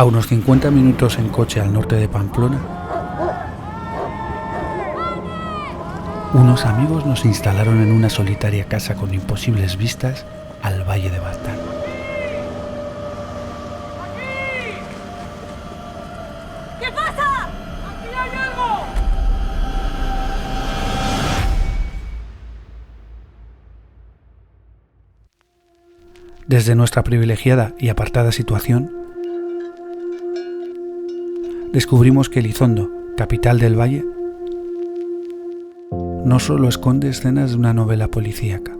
A unos 50 minutos en coche al norte de Pamplona, unos amigos nos instalaron en una solitaria casa con imposibles vistas al Valle de Baztán. ¿Qué pasa? ¡Aquí hay algo! Desde nuestra privilegiada y apartada situación, descubrimos que Elizondo, capital del valle, no solo esconde escenas de una novela policíaca.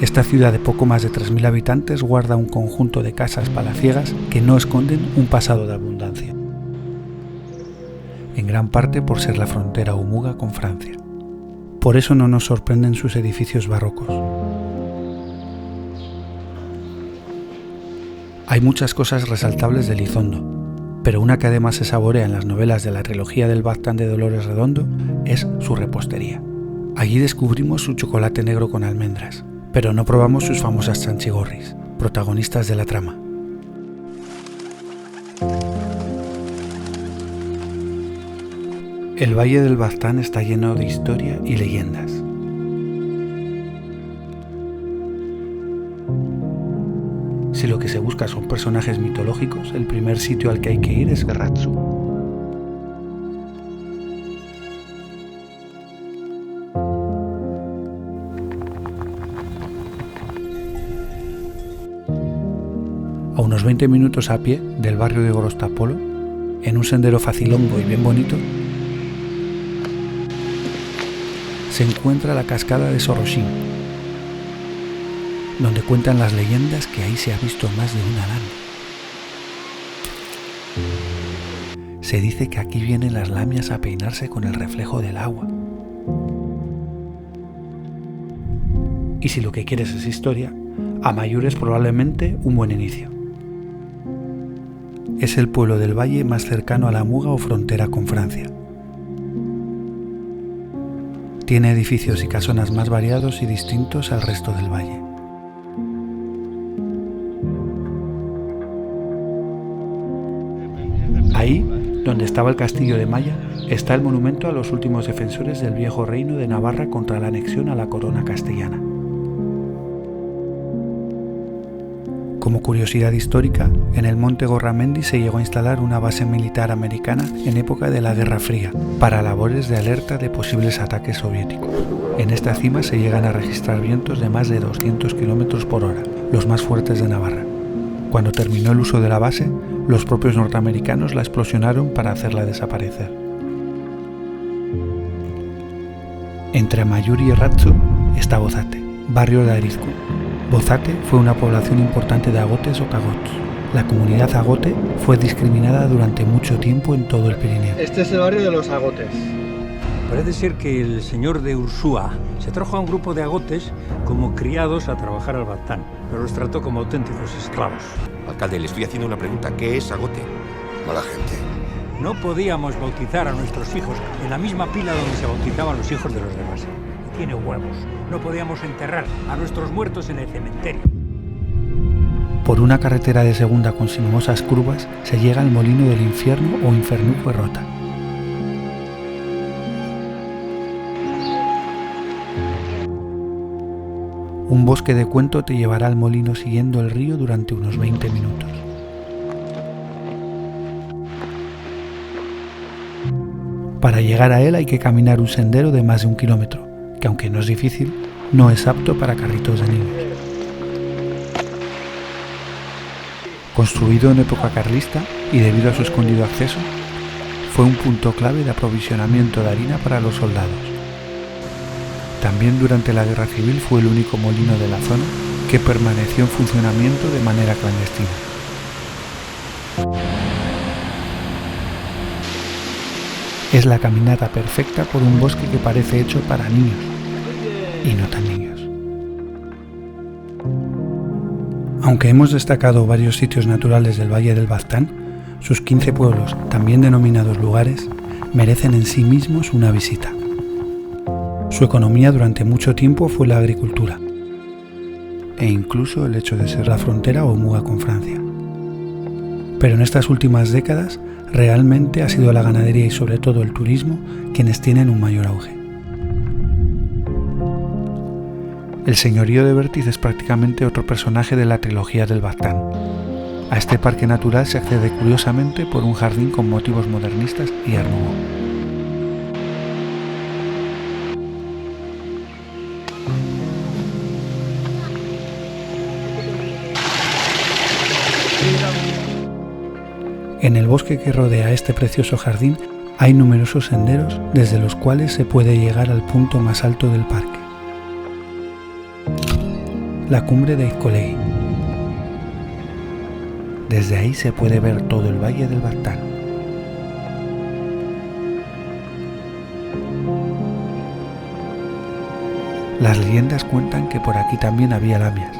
Esta ciudad de poco más de 3.000 habitantes guarda un conjunto de casas palaciegas que no esconden un pasado de abundancia, en gran parte por ser la frontera húmeda con Francia. Por eso no nos sorprenden sus edificios barrocos. Hay muchas cosas resaltables de Elizondo, pero una que además se saborea en las novelas de la trilogía del Baztán de Dolores Redondo es su repostería. Allí descubrimos su chocolate negro con almendras, pero no probamos sus famosas chanchigorris, protagonistas de la trama. El Valle del Baztán está lleno de historia y leyendas. Si lo que se busca son personajes mitológicos, el primer sitio al que hay que ir es Gerratzu. A unos 20 minutos a pie del barrio de Gorostapolo, en un sendero facilongo y bien bonito, se encuentra la cascada de Soroshin, donde cuentan las leyendas que ahí se ha visto más de un Adán. Se dice que aquí vienen las lamias a peinarse con el reflejo del agua. Y si lo que quieres es historia, Amaiur es probablemente un buen inicio. Es el pueblo del valle más cercano a la Muga o frontera con Francia. Tiene edificios y casonas más variados y distintos al resto del valle. Ahí, donde estaba el castillo de Maya, está el monumento a los últimos defensores del viejo reino de Navarra contra la anexión a la corona castellana. Como curiosidad histórica, en el monte Gorramendi se llegó a instalar una base militar americana en época de la Guerra Fría, para labores de alerta de posibles ataques soviéticos. En esta cima se llegan a registrar vientos de más de 200 km por hora, los más fuertes de Navarra. Cuando terminó el uso de la base, los propios norteamericanos la explosionaron para hacerla desaparecer. Entre Amaiur y Gerratzu está Bozate, barrio de Arizkun. Bozate fue una población importante de agotes o cagots. La comunidad agote fue discriminada durante mucho tiempo en todo el Pirineo. Este es el barrio de los agotes. Parece ser que el señor de Ursúa se trajo a un grupo de agotes como criados a trabajar al Baztán, pero los trató como auténticos esclavos. Alcalde, le estoy haciendo una pregunta. ¿Qué es agote? Mala gente. No podíamos bautizar a nuestros hijos en la misma pila donde se bautizaban los hijos de los demás. Tiene huevos. No podíamos enterrar a nuestros muertos en el cementerio. Por una carretera de segunda con sinuosas curvas se llega al molino del infierno o Infernuco Errota. Un bosque de cuento te llevará al molino siguiendo el río durante unos 20 minutos. Para llegar a él hay que caminar un sendero de más de 1 kilómetro, que aunque no es difícil, no es apto para carritos de niños. Construido en época carlista y debido a su escondido acceso, fue un punto clave de aprovisionamiento de harina para los soldados. También durante la Guerra Civil fue el único molino de la zona que permaneció en funcionamiento de manera clandestina. Es la caminata perfecta por un bosque que parece hecho para niños y no tan niños. Aunque hemos destacado varios sitios naturales del Valle del Baztán, sus 15 pueblos, también denominados lugares, merecen en sí mismos una visita. Su economía durante mucho tiempo fue la agricultura. e incluso el hecho de ser la frontera o muga con Francia. Pero en estas últimas décadas realmente ha sido la ganadería y sobre todo el turismo quienes tienen un mayor auge. El señorío de Bertiz es prácticamente otro personaje de la trilogía del Baztán. A este parque natural se accede curiosamente por un jardín con motivos modernistas y Art Nouveau. En el bosque que rodea este precioso jardín hay numerosos senderos desde los cuales se puede llegar al punto más alto del parque, la cumbre de Izcolegui. Desde ahí se puede ver todo el valle del Baztán. Las leyendas cuentan que por aquí también había lamias,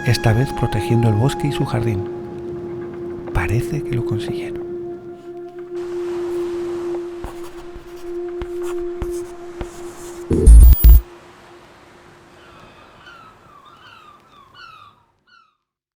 esta vez protegiendo el bosque y su jardín. Parece que lo consiguieron.